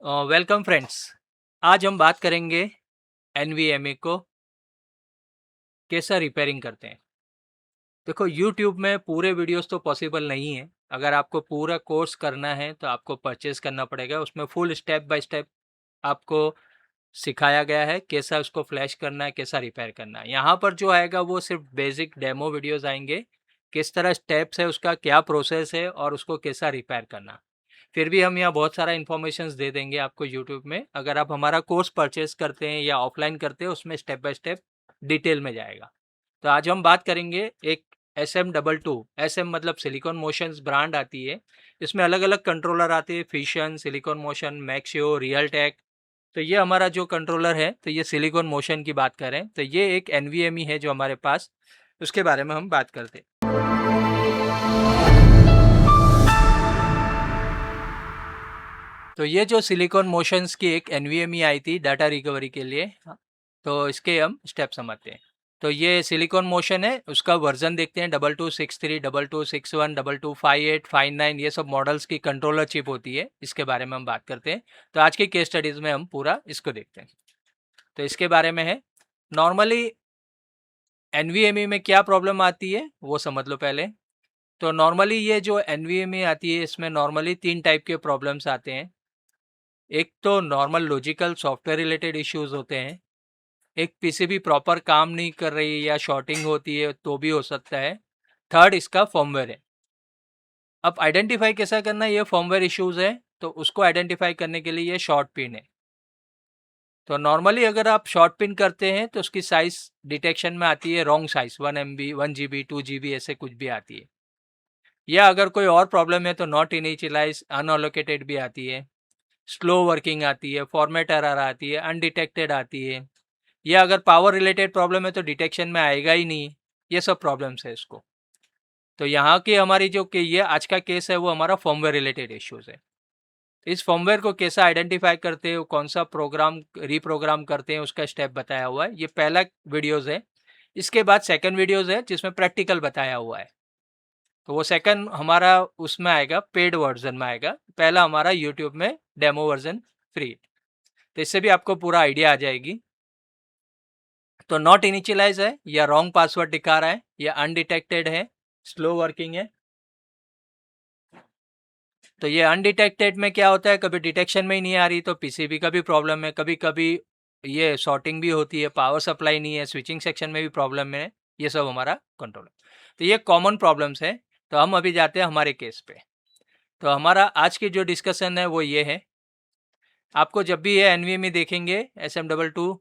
Welcome friends. आज हम बात करेंगे एनवीएमई को कैसा रिपेयरिंग करते हैं। देखो, यूट्यूब में पूरे वीडियोस तो पॉसिबल नहीं है। अगर आपको पूरा कोर्स करना है तो आपको परचेज करना पड़ेगा। उसमें फुल स्टेप बाय स्टेप आपको सिखाया गया है कैसा उसको फ्लैश करना है, कैसा रिपेयर करना है। यहाँ पर जो आएगा वो सिर्फ बेसिक डेमो वीडियोस आएंगे, किस तरह स्टेप्स है, उसका क्या प्रोसेस है और उसको कैसा रिपेयर करना। फिर भी हम यहाँ बहुत सारा इन्फॉर्मेशन दे देंगे आपको यूट्यूब में। अगर आप हमारा कोर्स परचेज करते हैं या ऑफलाइन करते हैं, उसमें स्टेप बाय स्टेप डिटेल में जाएगा। तो आज हम बात करेंगे एक SM22। SM मतलब सिलिकॉन मोशंस ब्रांड आती है। इसमें अलग अलग कंट्रोलर आते हैं, Phison, silicon motion, Maxio, Realtek. तो ये हमारा जो कंट्रोलर है, तो ये सिलिकॉन मोशन की बात करें तो ये एक NVMe है जो हमारे पास, उसके बारे में हम बात करते हैं। तो ये जो सिलिकॉन मोशंस की एक NVMe आई थी डाटा रिकवरी के लिए, तो इसके हम स्टेप समझते हैं। तो ये सिलिकॉन मोशन है, उसका वर्जन देखते हैं। 2263, 2261, 2258, 59, ये सब मॉडल्स की कंट्रोलर चिप होती है। इसके बारे में हम बात करते हैं। तो आज की केस स्टडीज़ में हम पूरा इसको देखते हैं। तो इसके बारे में है, नॉर्मली NVMe में क्या प्रॉब्लम आती है वो समझ लो पहले। तो नॉर्मली ये जो NVMe आती है, इसमें नॉर्मली 3 टाइप के प्रॉब्लम्स आते हैं। एक तो normal logical software related issues होते हैं। एक पीसीबी प्रॉपर काम नहीं कर रही है या शॉर्टिंग होती है तो भी हो सकता है। थर्ड इसका फर्मवेयर है। अब आइडेंटिफाई कैसा करना है, ये फर्मवेयर इश्यूज है तो उसको आइडेंटिफाई करने के लिए ये शॉर्ट पिन है। तो नॉर्मली अगर आप शॉर्ट पिन करते हैं तो उसकी साइज डिटेक्शन में आती है wrong size, 1 MB, 1 GB, 2 GB, ऐसे कुछ भी आती है। या अगर कोई और प्रॉब्लम है तो नॉट इनिशियलाइज, अनअलोकेटेड भी आती है, स्लो वर्किंग आती है, फॉर्मेट एरर आती है, अनडिटेक्टेड आती है। या अगर पावर रिलेटेड प्रॉब्लम है तो डिटेक्शन में आएगा ही नहीं। ये सब प्रॉब्लम्स है इसको। तो यहाँ की हमारी जो कि ये आज का केस है वो हमारा फर्मवेयर रिलेटेड इश्यूज है। इस फर्मवेयर को कैसा आइडेंटिफाई करते हैं, कौन सा प्रोग्राम रीप्रोग्राम करते हैं, उसका स्टेप बताया हुआ है। ये पहला वीडियोज़ है। इसके बाद सेकंड वीडियोज़ है जिसमें प्रैक्टिकल बताया हुआ है। तो वो सेकंड हमारा उसमें आएगा, पेड वर्जन में आएगा। पहला हमारा यूट्यूब में डेमो वर्जन फ्री। तो इससे भी आपको पूरा आइडिया आ जाएगी। तो नॉट इनिशियलाइज है या रॉन्ग पासवर्ड दिखा रहा है या अनडिटेक्टेड है, स्लो वर्किंग है। तो ये अनडिटेक्टेड में क्या होता है, कभी डिटेक्शन में ही नहीं आ रही तो पीसीबी का भी प्रॉब्लम है। कभी कभी ये शॉर्टिंग भी होती है, पावर सप्लाई नहीं है, स्विचिंग सेक्शन में भी प्रॉब्लम है। ये सब हमारा कंट्रोल है। तो ये कॉमन प्रॉब्लम्स है। तो हम अभी जाते हैं हमारे केस पे। तो हमारा आज की जो डिस्कशन है वो ये है, आपको जब भी ये NVMe देखेंगे SM22,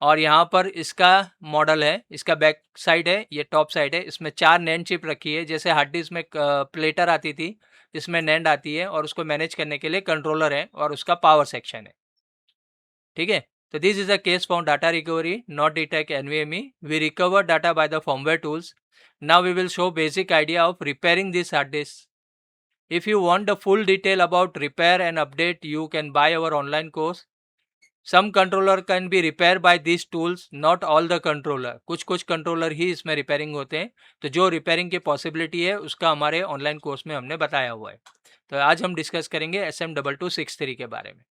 और यहाँ पर इसका मॉडल है, इसका बैक साइड है, ये टॉप साइड है। इसमें 4 नैंड चिप रखी है। जैसे हार्ड डिस्क में प्लेटर आती थी, इसमें नैंड आती है और उसको मैनेज करने के लिए कंट्रोलर है और उसका पावर सेक्शन है। ठीक है। तो this is a case for data recovery, not detect NVMe। We recover data by the firmware tools. Now we will show basic idea of repairing this hard disk. If you want the full detail about repair and update, you can buy our online course. Some controller can be repaired by these tools, not all the controller. कुछ controller ही इसमें repairing होते हैं। तो जो repairing की possibility है उसका हमारे ऑनलाइन कोर्स में हमने बताया हुआ है। तो आज हम डिस्कस करेंगे SM2263 के बारे में।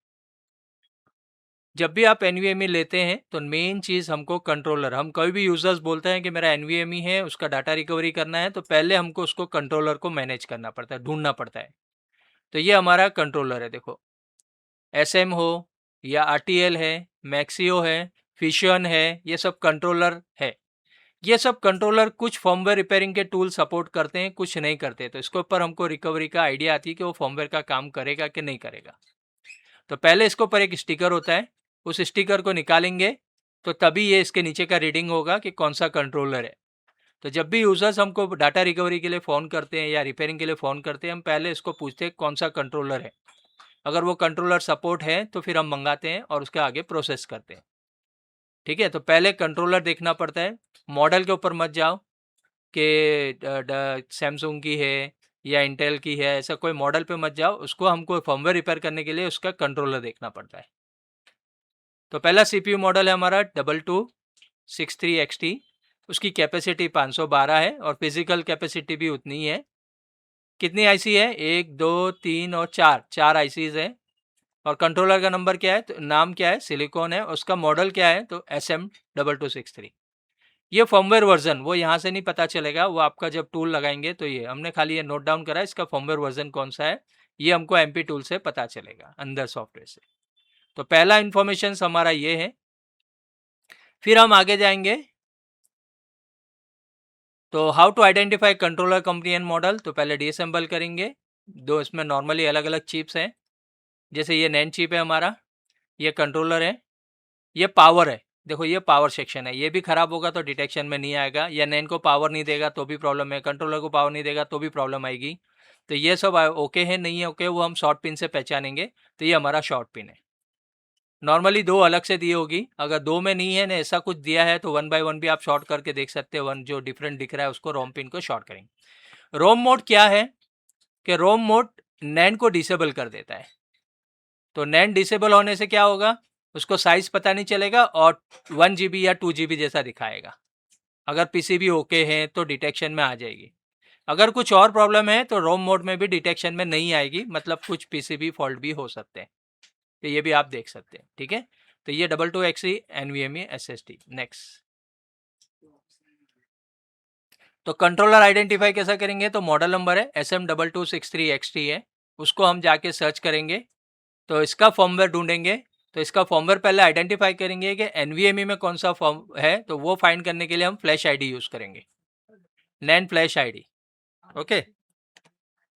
जब भी आप NVMe लेते हैं तो मेन चीज़ हमको कंट्रोलर, हम कोई भी यूजर्स बोलते हैं कि मेरा NVMe है, उसका डाटा रिकवरी करना है, तो पहले हमको उसको कंट्रोलर को मैनेज करना पड़ता है, ढूंढना पड़ता है। तो ये हमारा कंट्रोलर है। देखो, SM हो या RTL है, मैक्सियो है, फिशन है, ये सब कंट्रोलर है। ये सब कंट्रोलर कुछ फर्मवेयर रिपेयरिंग के टूल सपोर्ट करते हैं, कुछ नहीं करते। तो इसके ऊपर हमको रिकवरी का आइडिया आती है कि वो फर्मवेयर का काम करेगा कि नहीं करेगा। तो पहले इसके ऊपर एक स्टिकर होता है, उस स्टिकर को निकालेंगे तो तभी ये इसके नीचे का रीडिंग होगा कि कौन सा कंट्रोलर है। तो जब भी यूजर्स हमको डाटा रिकवरी के लिए फ़ोन करते हैं या रिपेयरिंग के लिए फ़ोन करते हैं, हम पहले इसको पूछते हैं कौन सा कंट्रोलर है। अगर वो कंट्रोलर सपोर्ट है तो फिर हम मंगाते हैं और उसके आगे प्रोसेस करते हैं। ठीक है। तो पहले कंट्रोलर देखना पड़ता है। मॉडल के ऊपर मत जाओ कि सैमसंग की है या इंटेल की है, ऐसा कोई मॉडल पे मत जाओ। उसको हमको फर्मवेयर रिपेयर करने के लिए उसका कंट्रोलर देखना पड़ता है। तो पहला CPU मॉडल है हमारा 2263XT। उसकी कैपेसिटी 512 है और फिजिकल कैपेसिटी भी उतनी ही है। कितनी IC है, 1, 2, 3 और 4 आईसीज है। और कंट्रोलर का नंबर क्या है, तो नाम क्या है, सिलिकॉन है, उसका मॉडल क्या है, तो SM2263। ये फर्मवेयर वर्जन वो यहाँ से नहीं पता चलेगा, वो आपका जब टूल लगाएंगे तो ये हमने खाली ये नोट डाउन करा, इसका फर्मवेयर वर्जन कौन सा है ये हमको MP टूल से पता चलेगा अंदर सॉफ्टवेयर से। तो पहला इंफॉर्मेशन हमारा ये है। फिर हम आगे जाएंगे, तो how to identify controller company and model. तो पहले डीअसेंबल करेंगे। दो इसमें नॉर्मली अलग अलग चिप्स हैं, जैसे ये नैन चिप है हमारा, ये कंट्रोलर है, ये पावर है। देखो ये पावर सेक्शन है, ये भी खराब होगा तो डिटेक्शन में नहीं आएगा, या नैन को पावर नहीं देगा तो भी प्रॉब्लम है, कंट्रोलर को पावर नहीं देगा तो भी प्रॉब्लम आएगी। तो ये सब ओके है, नहीं है ओके, वो हम शॉर्ट पिन से पहचानेंगे। तो ये हमारा शॉर्ट पिन है। नॉर्मली दो अलग से दी होगी, अगर दो में नहीं है ना ऐसा कुछ दिया है तो 1 बाय 1 भी आप शॉर्ट करके देख सकते हैं। वन जो डिफरेंट दिख रहा है उसको रोम पिन को शॉर्ट करेंगे। रोम मोड क्या है कि रोम मोड नैन को डिसेबल कर देता है। तो नैन डिसेबल होने से क्या होगा, उसको साइज पता नहीं चलेगा और 1 GB या 2 GB जैसा दिखाएगा। अगर पीसीबी ओके है तो डिटेक्शन में आ जाएगी। अगर कुछ और प्रॉब्लम है तो रोम मोड में भी डिटेक्शन में नहीं आएगी, मतलब कुछ पीसीबी फॉल्ट भी हो सकते हैं। तो ये भी आप देख सकते हैं, ठीक है। तो ये 22XE NVMe SSD। नेक्स्ट, तो कंट्रोलर आइडेंटिफाई कैसा करेंगे, तो मॉडल नंबर है SM2263XT है, उसको हम जाके सर्च करेंगे। तो इसका फॉर्मवेयर ढूंढेंगे। तो इसका फॉर्मवेयर पहले आइडेंटिफाई करेंगे कि NVMe में कौन सा फॉर्म है, तो वो फाइंड करने के लिए हम फ्लैश आईडी यूज करेंगे, नैन फ्लैश आईडी। ओके,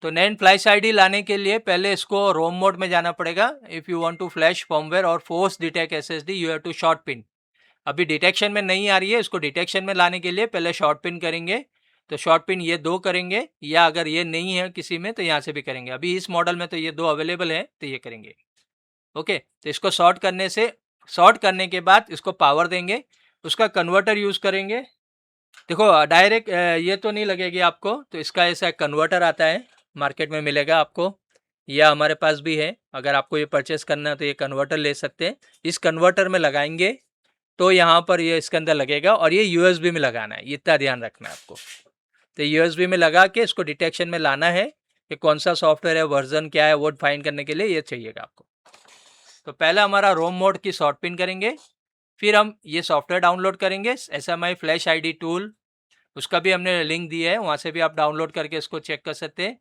तो नैन फ्लैश आईडी लाने के लिए पहले इसको रोम मोड में जाना पड़ेगा। If you want to flash firmware और force detect SSD you have to short pin. अभी डिटेक्शन में नहीं आ रही है, इसको डिटेक्शन में लाने के लिए पहले शॉर्ट पिन करेंगे। तो शॉर्ट पिन ये दो करेंगे, या अगर ये नहीं है किसी में तो यहाँ से भी करेंगे। अभी इस मॉडल में तो ये दो अवेलेबल है तो ये करेंगे। ओके, तो इसको शॉर्ट करने के बाद इसको पावर देंगे, उसका कन्वर्टर यूज करेंगे। देखो डायरेक्ट ये तो नहीं लगेगी आपको, तो इसका ऐसा कन्वर्टर आता है, मार्केट में मिलेगा आपको, या हमारे पास भी है। अगर आपको ये परचेस करना है तो ये कन्वर्टर ले सकते हैं। इस कन्वर्टर में लगाएंगे तो यहाँ पर ये इसके अंदर लगेगा, और ये USB में लगाना है, इतना ध्यान रखना है आपको। तो USB में लगा के इसको डिटेक्शन में लाना है कि कौन सा सॉफ्टवेयर है, वर्जन क्या है, वो फाइंड करने के लिए ये चाहिएगा आपको। तो पहले हमारा रोम मोड की शॉर्ट पिन करेंगे, फिर हम ये सॉफ्टवेयर डाउनलोड करेंगे SMI फ्लैश आईडी टूल, उसका भी हमने लिंक दिया है, वहाँ से भी आप डाउनलोड करके इसको चेक कर सकते हैं।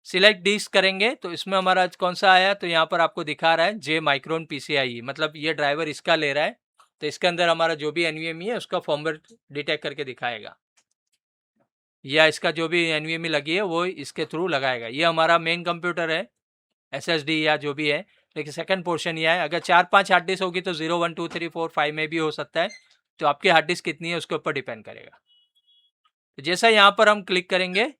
सिलेक्ट डिस्क करेंगे तो इसमें हमारा कौन सा आया, तो यहाँ पर आपको दिखा रहा है J माइक्रोन PCIe, मतलब ये ड्राइवर इसका ले रहा है। तो इसके अंदर हमारा जो भी NVMe है उसका फॉर्मवेयर डिटेक्ट करके दिखाएगा, या इसका जो भी NVMe लगी है वो इसके थ्रू लगाएगा। ये हमारा मेन कंप्यूटर है, SSD या जो भी है। लेकिन सेकंड पोर्शन ये है, अगर 4-5 हार्ड डिस्क होगी तो 0 1 2 3 4 5 में भी हो सकता है। तो आपकी हार्ड डिस्क कितनी है उसके ऊपर डिपेंड करेगा। तो जैसा यहाँ पर हम क्लिक करेंगे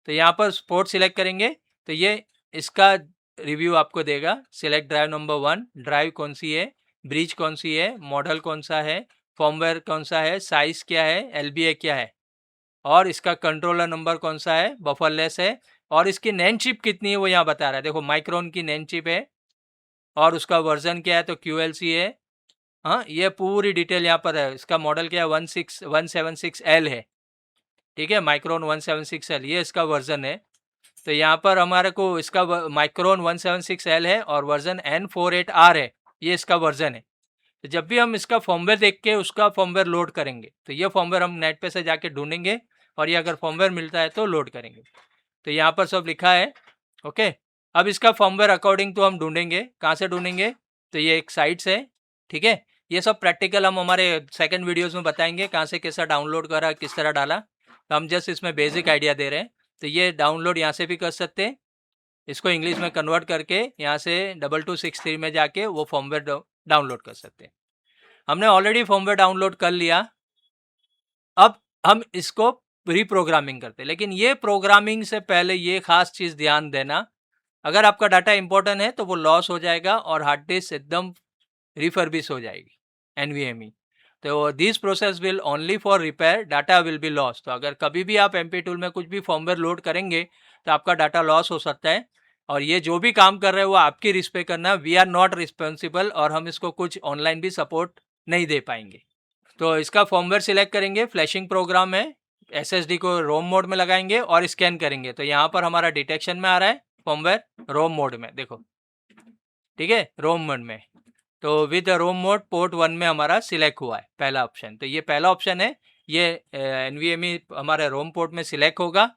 तो यहाँ पर पोर्ट सिलेक्ट करेंगे, तो ये इसका रिव्यू आपको देगा। सिलेक्ट ड्राइव नंबर 1, ड्राइव कौन सी है, ब्रिज कौन सी है, मॉडल कौन सा है, फॉर्मवेयर कौन सा है, साइज क्या है, LBA क्या है, और इसका कंट्रोलर नंबर कौन सा है, बफरलेस है, और इसकी नैन चिप कितनी है वो यहाँ बता रहा है। देखो माइक्रोन की नैन चिप है, और उसका वर्जन क्या है, तो QLC है। हाँ, ये पूरी डिटेल यहाँ पर है। इसका मॉडल क्या है, 176L है, ठीक है, माइक्रोन 176L ये इसका वर्जन है। तो यहाँ पर हमारे को इसका माइक्रोन 176L है और वर्जन N48R है, ये इसका वर्जन है। तो जब भी हम इसका फॉर्मवेयर देख के उसका फॉर्मवेयर लोड करेंगे तो ये फॉर्मवेयर हम नेट पे से जाके ढूंढेंगे, और ये अगर फॉर्मवेयर मिलता है तो लोड करेंगे। तो यहाँ पर सब लिखा है। ओके, अब इसका फॉर्मवेयर अकॉर्डिंग तो हम ढूंढेंगे, कहाँ से ढूंढेंगे, तो ये एक साइट से, ठीक है। ये सब प्रैक्टिकल हम हमारे सेकंड वीडियोस में बताएंगे, कहाँ से कैसा डाउनलोड करा, किस तरह डाला। तो हम जस्ट इसमें बेसिक आइडिया दे रहे हैं। तो ये डाउनलोड यहाँ से भी कर सकते हैं, इसको इंग्लिश में कन्वर्ट करके यहाँ से 2263 में जाके वो फॉर्मवेयर डाउनलोड कर सकते हैं। हमने ऑलरेडी फॉर्मवेयर डाउनलोड कर लिया, अब हम इसको रीप्रोग्रामिंग करते हैं। लेकिन ये प्रोग्रामिंग से पहले ये खास चीज़ ध्यान देना, अगर आपका डाटा इंपॉर्टेंट है तो वो लॉस हो जाएगा और हार्ड डिस्क एकदम रिफर्बिश हो जाएगी NVMe। तो this process will only for repair, data will be loss. तो अगर कभी भी आप MP टूल में कुछ भी फॉर्मवेयर लोड करेंगे तो आपका डाटा लॉस हो सकता है, और ये जो भी काम कर रहे हैं वो आपकी रिस्क पे करना, वी आर नॉट रिस्पॉन्सिबल, और हम इसको कुछ ऑनलाइन भी सपोर्ट नहीं दे पाएंगे। तो इसका फॉर्मवेयर सिलेक्ट करेंगे, फ्लैशिंग प्रोग्राम है, SSD को रोम मोड में लगाएंगे और स्कैन करेंगे। तो यहाँ पर हमारा डिटेक्शन में आ रहा है फॉर्मवेयर रोम मोड में, देखो ठीक है, रोम मोड में। तो विद रोम मोड पोर्ट 1 में हमारा सिलेक्ट हुआ है पहला ऑप्शन। तो ये पहला ऑप्शन है, ये NVMe हमारे रोम पोर्ट में सिलेक्ट होगा।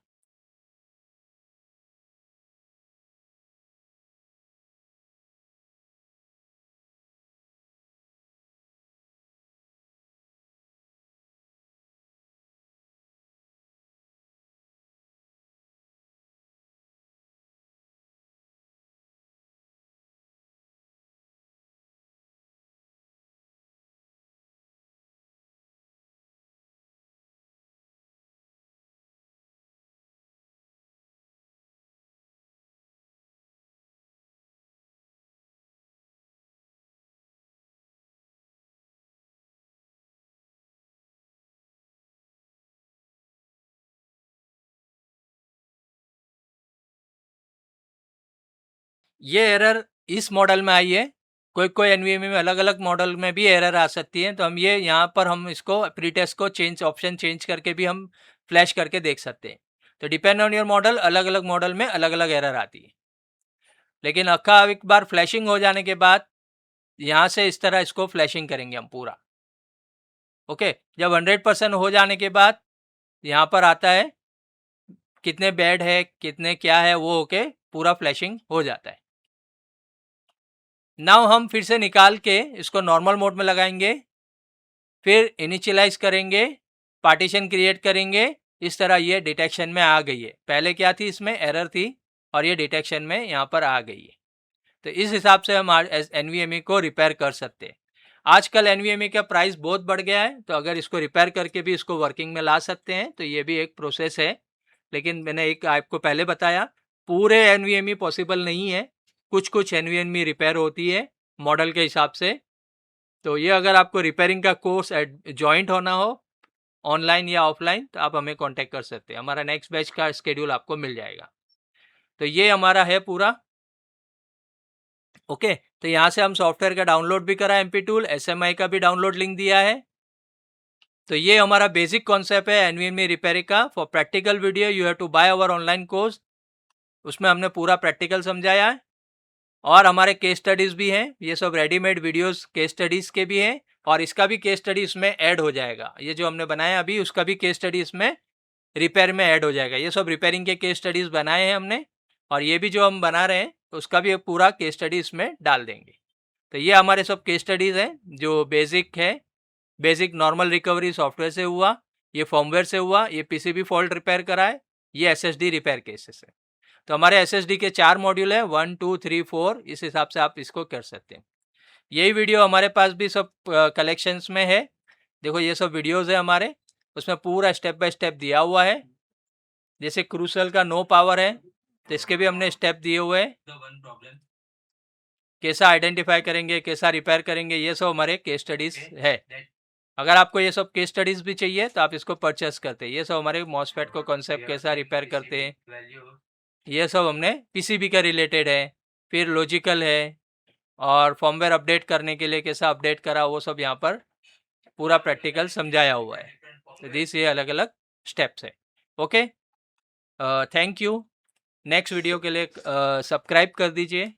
ये एरर इस मॉडल में आई है, कोई NVMe में अलग अलग मॉडल में भी एरर आ सकती है। तो हम ये यहाँ पर हम इसको प्री टेस्ट को ऑप्शन चेंज करके भी हम फ्लैश करके देख सकते हैं। तो डिपेंड ऑन योर मॉडल, अलग अलग मॉडल में अलग अलग एरर आती है। लेकिन अक्का एक बार फ्लैशिंग हो जाने के बाद यहाँ से इस तरह इसको फ्लैशिंग करेंगे हम पूरा। ओके, जब 100% हो जाने के बाद यहाँ पर आता है कितने बेड है, कितने क्या है, वो होके पूरा फ्लैशिंग हो जाता है। नाउ हम फिर से निकाल के इसको नॉर्मल मोड में लगाएंगे, फिर इनिशियलाइज करेंगे, पार्टीशन क्रिएट करेंगे। इस तरह ये डिटेक्शन में आ गई है। पहले क्या थी, इसमें एरर थी और ये डिटेक्शन में यहाँ पर आ गई है। तो इस हिसाब से हम NVMe को रिपेयर कर सकते हैं। आजकल NVMe का प्राइस बहुत बढ़ गया है, तो अगर इसको रिपेयर करके भी इसको वर्किंग में ला सकते हैं तो ये भी एक प्रोसेस है। लेकिन मैंने एक आपको पहले बताया, पूरे NVMe पॉसिबल नहीं है, कुछ NVMe रिपेयर होती है मॉडल के हिसाब से। तो ये अगर आपको रिपेयरिंग का कोर्स ज्वाइंट होना हो ऑनलाइन या ऑफलाइन, तो आप हमें कांटेक्ट कर सकते हैं। हमारा नेक्स्ट बैच का शेड्यूल आपको मिल जाएगा। तो ये हमारा है पूरा। ओके, तो यहाँ से हम सॉफ्टवेयर का डाउनलोड भी करा, MP टूल, SMI का भी डाउनलोड लिंक दिया है। तो ये हमारा बेसिक कॉन्सेप्ट है NVMe रिपेयरिंग का। For practical video you have to buy our online course. उसमें हमने पूरा प्रैक्टिकल समझाया है और हमारे केस स्टडीज़ भी हैं। ये सब रेडीमेड वीडियोस केस स्टडीज़ के भी हैं और इसका भी केस स्टडी इसमें ऐड हो जाएगा। ये जो हमने बनाया अभी, उसका भी केस स्टडी इसमें रिपेयर में ऐड हो जाएगा। ये सब रिपेयरिंग के केस स्टडीज़ बनाए हैं हमने, और ये भी जो हम बना रहे हैं उसका भी एक पूरा केस स्टडी इसमें डाल देंगे। तो ये हमारे सब केस स्टडीज़ हैं जो बेसिक है। बेसिक नॉर्मल रिकवरी सॉफ्टवेयर से हुआ, ये फॉर्मवेयर से हुआ, ये PCB फॉल्ट रिपेयर करा है, ये SSD रिपेयर केसेस है। तो हमारे SSD के 4 मॉड्यूल है, 1 2 3 4। इस हिसाब से आप इसको कर सकते हैं। यही वीडियो हमारे पास भी सब कलेक्शंस में है। देखो ये सब वीडियोस है हमारे, उसमें पूरा स्टेप बाय स्टेप दिया हुआ है। जैसे क्रूसल का नो पावर है, तो इसके भी हमने स्टेप दिए हुए हैं। कैसा आइडेंटिफाई करेंगे, कैसा रिपेयर करेंगे, ये सब हमारे केस स्टडीज है। अगर आपको ये सब केस स्टडीज भी चाहिए तो आप इसको परचेस करते हैं। ये सब हमारे मॉसफेट को कॉन्सेप्ट कैसा रिपेयर करते हैं, ये सब हमने PCB का रिलेटेड है। फिर लॉजिकल है और फॉर्मवेयर अपडेट करने के लिए कैसा अपडेट करा, वो सब यहाँ पर पूरा प्रैक्टिकल समझाया हुआ है। तो दिस ये अलग अलग स्टेप्स है। Okay, thank you. Next video के लिए सब्सक्राइब कर दीजिए।